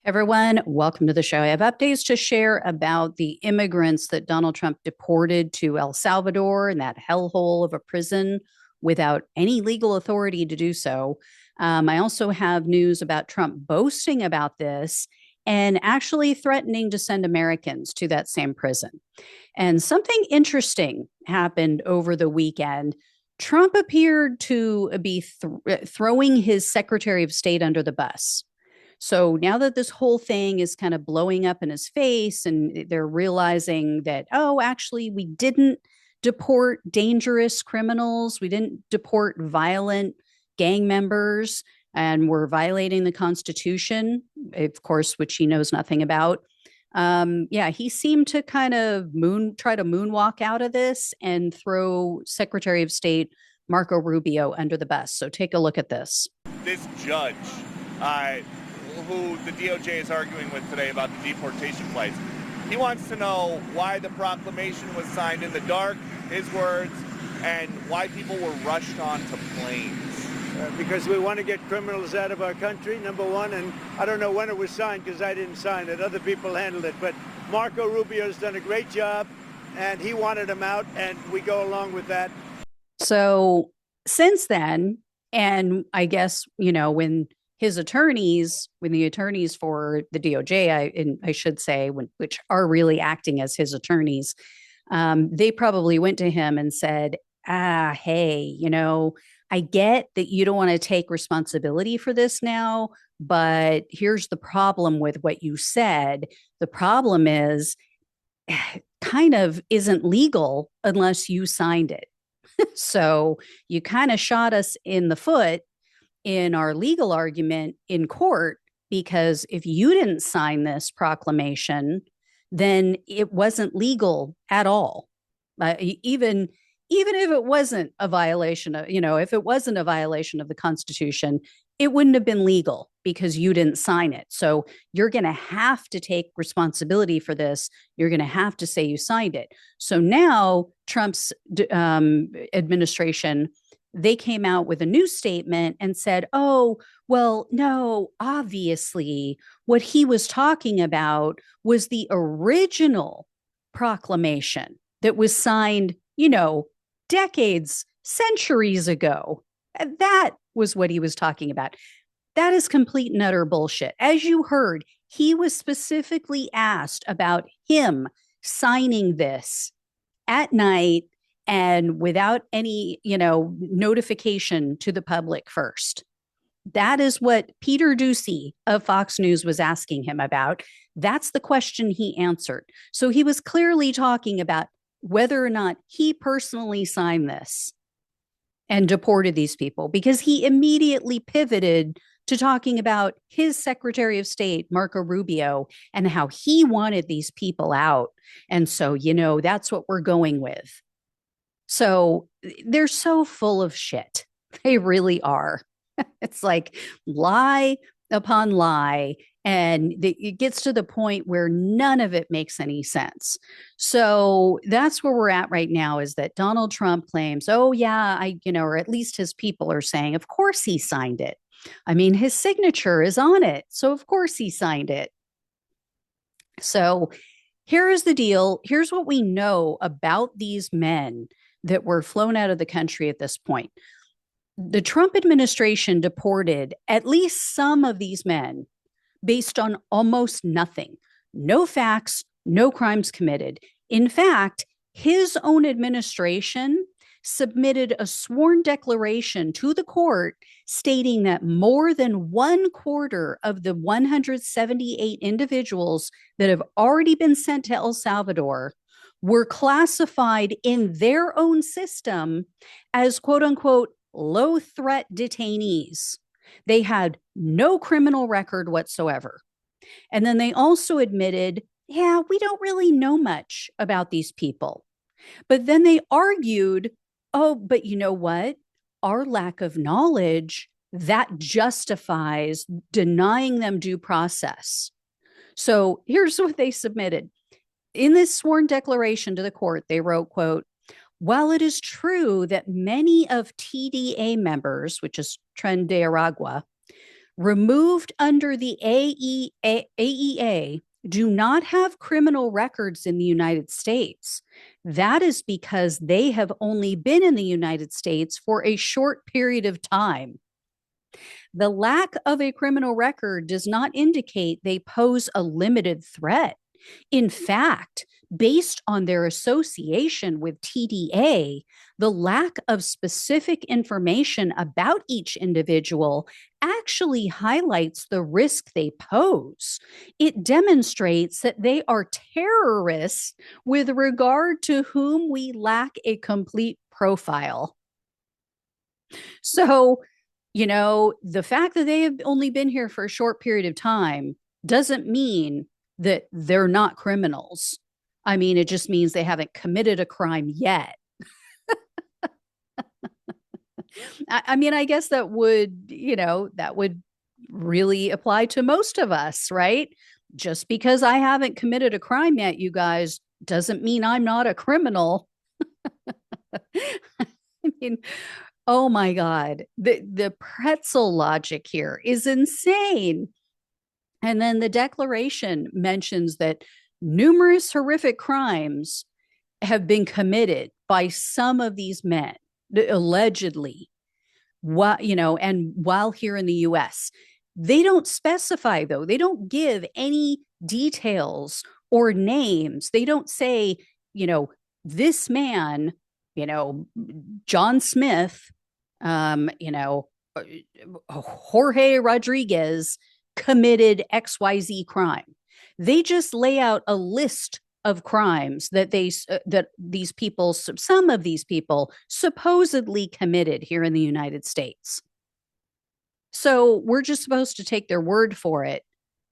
Everyone, welcome to the show. I have updates to share about the immigrants that Donald Trump deported to El Salvador in that hellhole of a prison without any legal authority to do so. I also have news about Trump boasting about this and actually threatening to send Americans to that same prison. And something interesting happened over the weekend. Trump appeared to be throwing his Secretary of State under the bus. So now that this whole thing is kind of blowing up in his face and they're realizing that, oh, actually, we didn't deport dangerous criminals, we didn't deport violent gang members, and we're violating the Constitution, of course, which he knows nothing about. Yeah, he seemed to kind of try to moonwalk out of this and throw Secretary of State Marco Rubio under the bus. So take a look at this. This judge, who the DOJ is arguing with today about the deportation flights. He wants to know why the proclamation was signed in the dark, his words, and why people were rushed onto planes. Because we want to get criminals out of our country, number one, and I don't know when it was signed because I didn't sign it. Other people handled it, but Marco Rubio's done a great job, and he wanted them out, and we go along with that. So since then, and I guess, when the attorneys for the DOJ, I should say, which are really acting as his attorneys, they probably went to him and said, hey, I get that you don't want to take responsibility for this now, but here's the problem with what you said. The problem is kind of isn't legal unless you signed it. So you kind of shot us in the foot in our legal argument in court, because if you didn't sign this proclamation, then it wasn't legal at all. Even if it wasn't a violation of, if it wasn't a violation of the Constitution, it wouldn't have been legal because you didn't sign it. So you're going to have to take responsibility for this. You're going to have to say you signed it. So now Trump's administration, they came out with a new statement and said, oh, well, no, obviously what he was talking about was the original proclamation that was signed, decades, centuries ago. And that was what he was talking about. That is complete and utter bullshit. As you heard, he was specifically asked about him signing this at night and without any, notification to the public first. That is what Peter Doocy of Fox News was asking him about. That's the question he answered. So he was clearly talking about whether or not he personally signed this and deported these people, because he immediately pivoted to talking about his Secretary of State, Marco Rubio, and how he wanted these people out. And so, that's what we're going with. So they're so full of shit. They really are. It's like lie upon lie. And it gets to the point where none of it makes any sense. So that's where we're at right now, is that Donald Trump claims, oh, yeah, or at least his people are saying, of course he signed it. I mean, his signature is on it. So of course he signed it. So here is the deal. Here's what we know about these men that were flown out of the country at this point. The Trump administration deported at least some of these men based on almost nothing. No facts, no crimes committed. In fact, his own administration submitted a sworn declaration to the court stating that more than 1/4 of the 178 individuals that have already been sent to El Salvador were classified in their own system as quote unquote low threat detainees. They had no criminal record whatsoever. And then they also admitted, yeah, we don't really know much about these people. But then they argued, oh, but you know what? Our lack of knowledge, that justifies denying them due process. So here's what they submitted. In this sworn declaration to the court, they wrote, quote, while it is true that many of TDA members, which is Tren de Aragua, removed under the AEA do not have criminal records in the United States. That is because they have only been in the United States for a short period of time. The lack of a criminal record does not indicate they pose a limited threat. In fact, based on their association with TDA, the lack of specific information about each individual actually highlights the risk they pose. It demonstrates that they are terrorists with regard to whom we lack a complete profile. So, the fact that they have only been here for a short period of time doesn't mean that they're not criminals. I mean, it just means they haven't committed a crime yet. I mean, I guess that would really apply to most of us, right? Just because I haven't committed a crime yet, you guys, doesn't mean I'm not a criminal. I mean, oh my God, the pretzel logic here is insane. And then the declaration mentions that numerous horrific crimes have been committed by some of these men, allegedly, and while here in the US. They don't specify, though. They don't give any details or names. They don't say, this man, John Smith, Jorge Rodriguez committed XYZ crime. They just lay out a list of crimes that some of these people supposedly committed here in the United States. So we're just supposed to take their word for it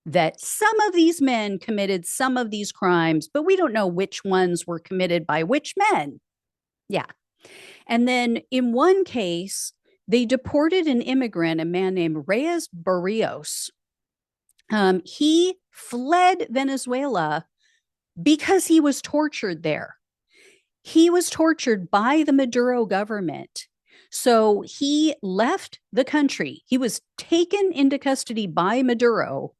that some of these men committed some of these crimes, but we don't know which ones were committed by which men. Yeah. And then in one case, they deported an immigrant, a man named Reyes Barrios. He fled Venezuela because he was tortured there. He was tortured by the Maduro government. So he left the country. He was taken into custody by Maduro,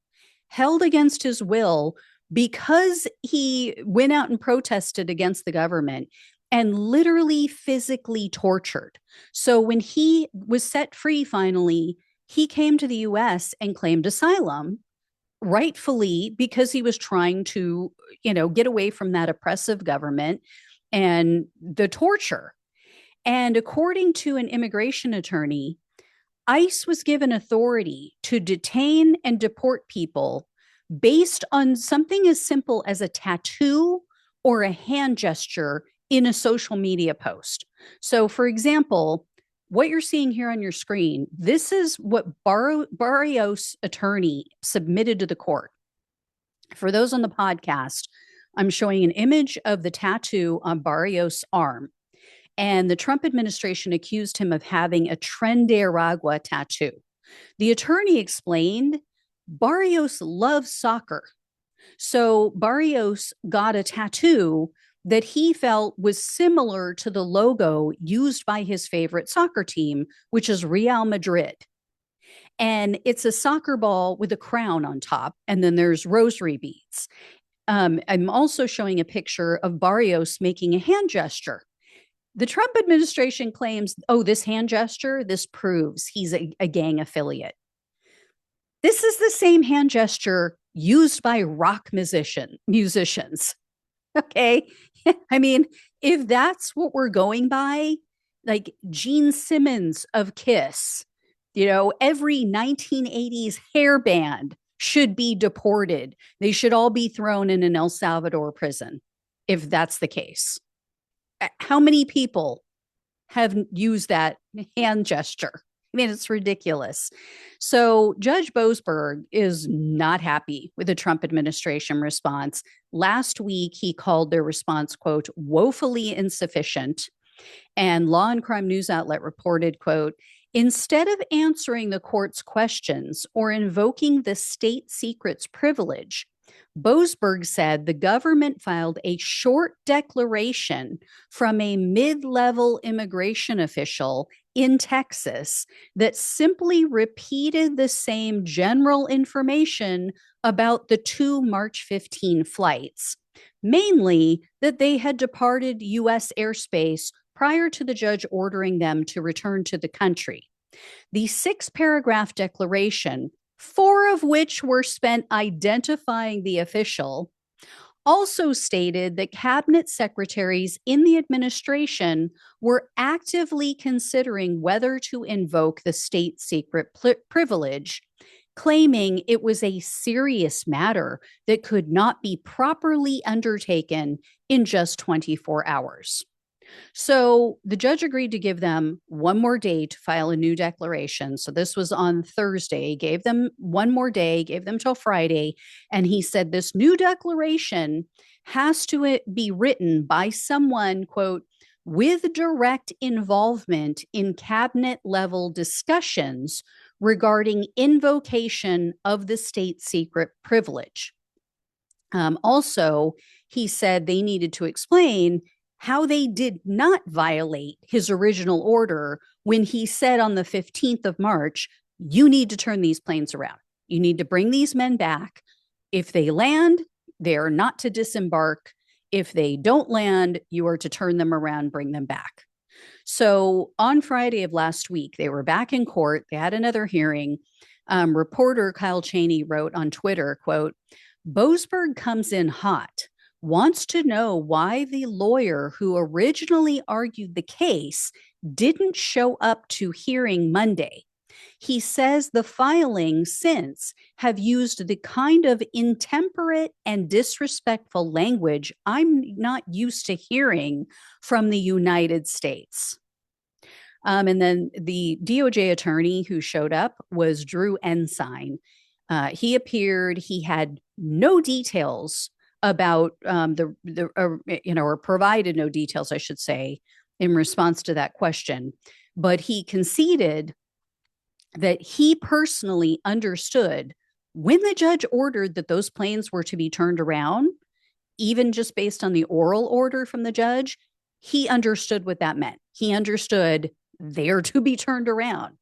held against his will because he went out and protested against the government, and literally physically tortured. So when he was set free finally, he came to the US and claimed asylum, rightfully, because he was trying to, get away from that oppressive government and the torture. And according to an immigration attorney, ICE was given authority to detain and deport people based on something as simple as a tattoo or a hand gesture in a social media post. So, for example, what you're seeing here on your screen, this is what Barrios' attorney submitted to the court. For those on the podcast, I'm showing an image of the tattoo on Barrios' arm. And the Trump administration accused him of having a Tren de Aragua tattoo. The attorney explained Barrios loves soccer. So Barrios got a tattoo that he felt was similar to the logo used by his favorite soccer team, which is Real Madrid. And it's a soccer ball with a crown on top, and then there's rosary beads. I'm also showing a picture of Barrios making a hand gesture. The Trump administration claims, this hand gesture, this proves he's a gang affiliate. This is the same hand gesture used by rock musicians. Okay. I mean, if that's what we're going by, like Gene Simmons of Kiss, every 1980s hair band should be deported. They should all be thrown in an El Salvador prison, if that's the case. How many people have used that hand gesture? I mean, it's ridiculous. So Judge Boasberg is not happy with the Trump administration response. Last week, he called their response, quote, woefully insufficient. And Law and Crime News outlet reported, quote, instead of answering the court's questions or invoking the state secrets privilege, Boasberg said the government filed a short declaration from a mid-level immigration official in Texas that simply repeated the same general information about the two March 15 flights, mainly that they had departed U.S. airspace prior to the judge ordering them to return to the country. The 6-paragraph declaration, 4 of which were spent identifying the official, also stated that cabinet secretaries in the administration were actively considering whether to invoke the state secret privilege, claiming it was a serious matter that could not be properly undertaken in just 24 hours. So the judge agreed to give them one more day to file a new declaration. So this was on Thursday, gave them one more day, gave them till Friday. And he said this new declaration has to be written by someone, quote, with direct involvement in cabinet level discussions regarding invocation of the state secret privilege. Also, he said they needed to explain how they did not violate his original order when he said on the 15th of March, you need to turn these planes around. You need to bring these men back. If they land, they are not to disembark. If they don't land, you are to turn them around, bring them back. So on Friday of last week, they were back in court. They had another hearing. Reporter Kyle Cheney wrote on Twitter, quote, Boasberg comes in hot, wants to know why the lawyer who originally argued the case didn't show up to hearing Monday. He says the filings since have used the kind of intemperate and disrespectful language I'm not used to hearing from the United States. And then the DOJ attorney who showed up was Drew Ensign. He appeared, he had no details about or provided no details, I should say, in response to that question. But he conceded that he personally understood when the judge ordered that those planes were to be turned around, even just based on the oral order from the judge, he understood what that meant. He understood they're to be turned around.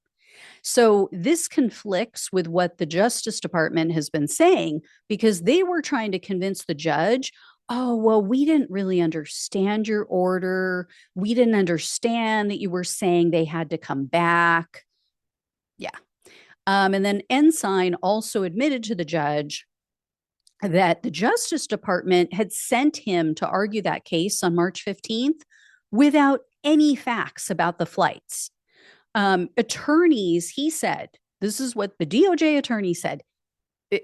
So this conflicts with what the Justice Department has been saying, because they were trying to convince the judge, oh, well, we didn't really understand your order. We didn't understand that you were saying they had to come back. Yeah. And then Ensign also admitted to the judge that the Justice Department had sent him to argue that case on March 15th without any facts about the flights. Attorneys, he said, this is what the DOJ attorney said,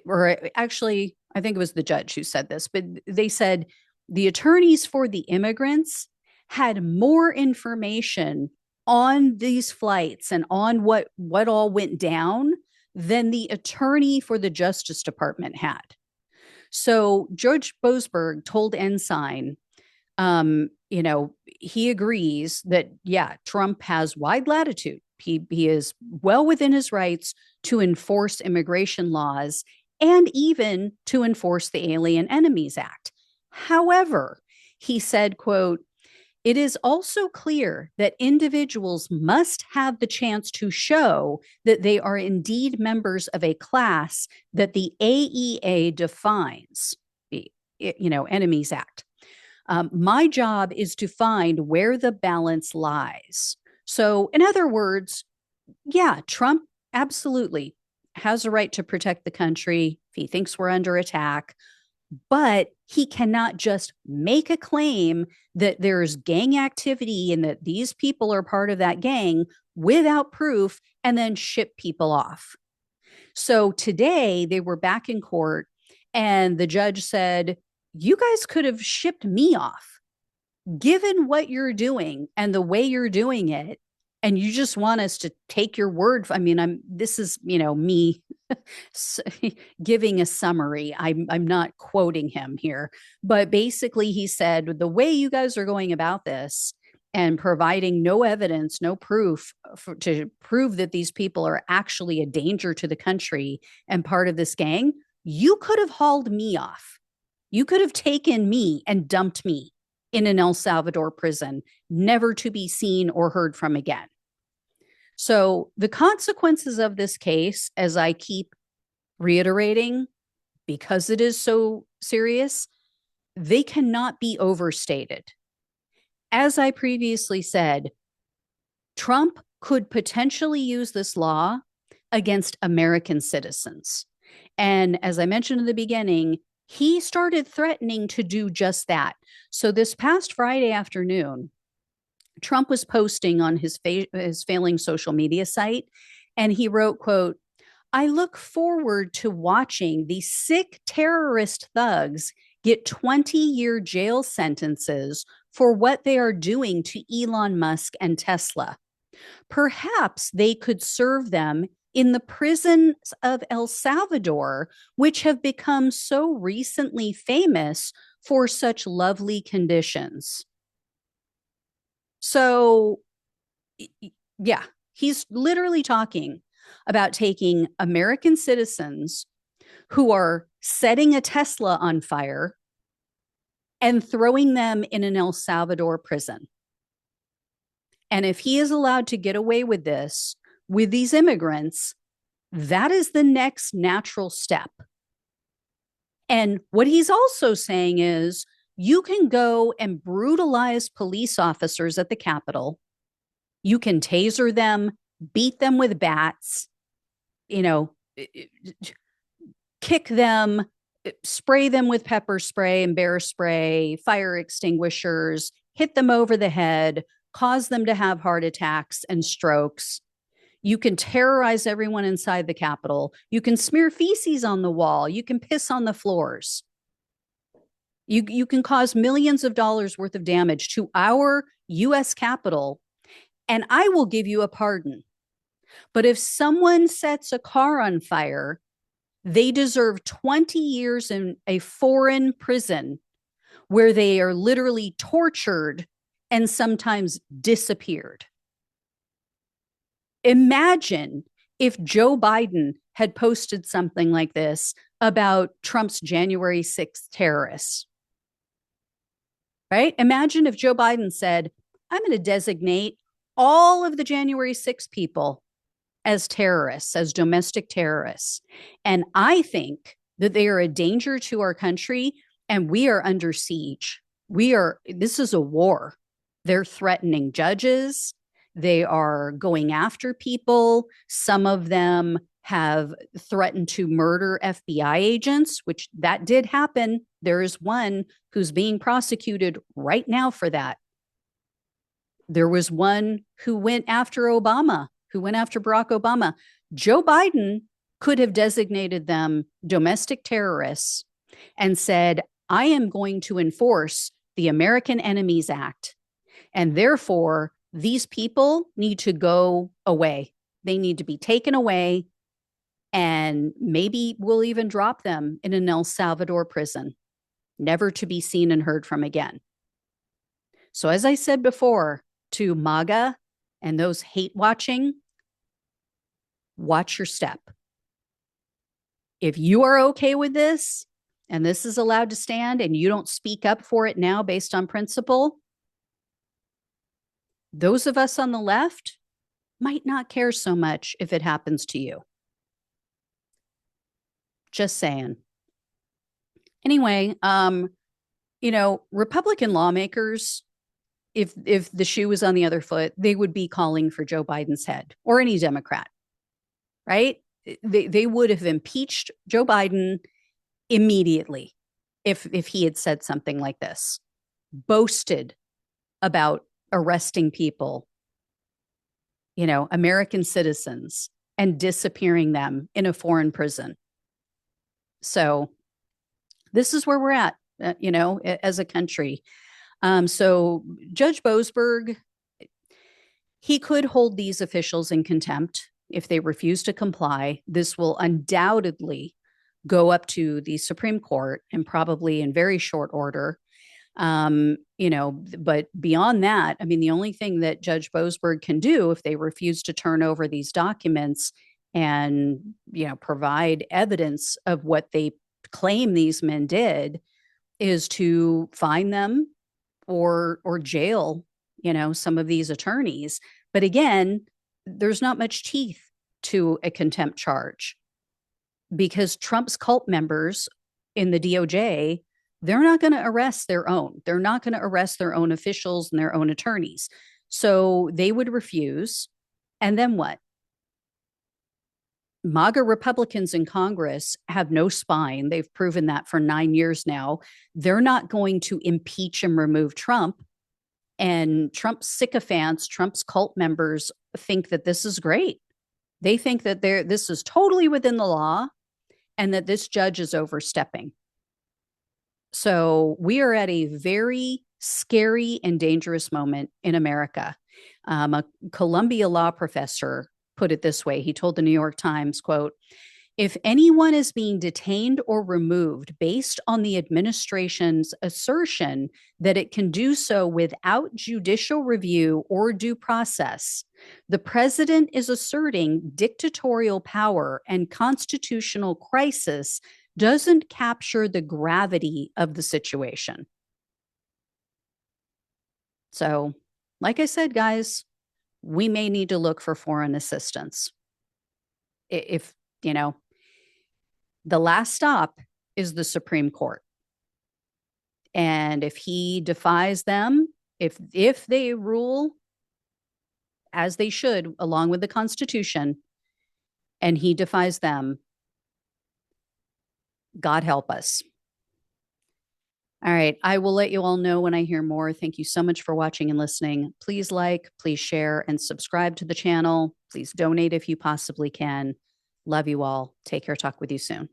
or actually, I think it was the judge who said this, but they said the attorneys for the immigrants had more information on these flights and on what all went down than the attorney for the Justice Department had. So Judge Boasberg told Ensign, he agrees that, yeah, Trump has wide latitude. He is well within his rights to enforce immigration laws and even to enforce the Alien Enemies Act. However, he said, quote, it is also clear that individuals must have the chance to show that they are indeed members of a class that the AEA defines, the Enemies Act. My job is to find where the balance lies. So, in other words, yeah, Trump absolutely has a right to protect the country if he thinks we're under attack, but he cannot just make a claim that there's gang activity and that these people are part of that gang without proof and then ship people off. So today they were back in court and the judge said, you guys could have shipped me off. Given what you're doing and the way you're doing it, and you just want us to take your word. This is, me giving a summary. I'm not quoting him here, but basically he said, the way you guys are going about this and providing no evidence, no proof to prove that these people are actually a danger to the country and part of this gang, you could have hauled me off. You could have taken me and dumped me in an El Salvador prison, never to be seen or heard from again. So the consequences of this case, as I keep reiterating, because it is so serious, they cannot be overstated. As I previously said, Trump could potentially use this law against American citizens. And as I mentioned in the beginning, he started threatening to do just that. So this past Friday afternoon, Trump was posting on his failing social media site, and he wrote, quote, "I look forward to watching these sick terrorist thugs get 20-year jail sentences for what they are doing to Elon Musk and Tesla. Perhaps they could serve them in the prisons of El Salvador, which have become so recently famous for such lovely conditions." So, yeah, he's literally talking about taking American citizens who are setting a Tesla on fire and throwing them in an El Salvador prison. And if he is allowed to get away with this with these immigrants, that is the next natural step. And what he's also saying is you can go and brutalize police officers at the Capitol. You can taser them, beat them with bats, you know, kick them, spray them with pepper spray and bear spray, fire extinguishers, hit them over the head, cause them to have heart attacks and strokes. You can terrorize everyone inside the Capitol. You can smear feces on the wall. You can piss on the floors. You can cause millions of dollars worth of damage to our U.S. Capitol, and I will give you a pardon. But if someone sets a car on fire, they deserve 20 years in a foreign prison where they are literally tortured and sometimes disappeared. Imagine if Joe Biden had posted something like this about Trump's January 6th terrorists, right? Imagine if Joe Biden said, I'm going to designate all of the January 6th people as terrorists, as domestic terrorists. And I think that they are a danger to our country and we are under siege. This is a war. They're threatening judges. They are going after people. Some of them have threatened to murder FBI agents, which that did happen. There is one who's being prosecuted right now for that. There was one who went after Obama, who went after Barack Obama. Joe Biden could have designated them domestic terrorists and said, I am going to enforce the American Enemies Act. And therefore, these people need to go away. They need to be taken away. And maybe we'll even drop them in an El Salvador prison, never to be seen and heard from again. So as I said before, to MAGA and those hate watching, watch your step. If you are okay with this, and this is allowed to stand, and you don't speak up for it now based on principle, those of us on the left might not care so much if it happens to you. Just saying. Anyway, Republican lawmakers, if the shoe was on the other foot, they would be calling for Joe Biden's head, or any Democrat, right? They would have impeached Joe Biden immediately if he had said something like this, boasted about arresting people, American citizens, and disappearing them in a foreign prison. So this is where we're at, as a country. So Judge Boasberg, he could hold these officials in contempt if they refuse to comply. This will undoubtedly go up to the Supreme Court, and probably in very short order. But beyond that, the only thing that Judge Boasberg can do if they refuse to turn over these documents and, provide evidence of what they claim these men did is to fine them or jail, some of these attorneys. But again, there's not much teeth to a contempt charge because Trump's cult members in the DOJ, they're not going to arrest their own. They're not going to arrest their own officials and their own attorneys. So they would refuse. And then what? MAGA Republicans in Congress have no spine. They've proven that for 9 years now. They're not going to impeach and remove Trump. And Trump's sycophants, Trump's cult members think that this is great. They think that this is totally within the law and that this judge is overstepping. So we are at a very scary and dangerous moment in America. A Columbia law professor put it this way. He told the New York Times, quote, "If anyone is being detained or removed based on the administration's assertion that it can do so without judicial review or due process, the president is asserting dictatorial power and constitutional crisis doesn't capture the gravity of the situation." So, like I said, guys, we may need to look for foreign assistance. If, the last stop is the Supreme Court. And if he defies them, if they rule as they should, along with the Constitution, and he defies them, God help us. All right. I will let you all know when I hear more. Thank you so much for watching and listening. Please like, please share, and subscribe to the channel. Please donate if you possibly can. Love you all. Take care. Talk with you soon.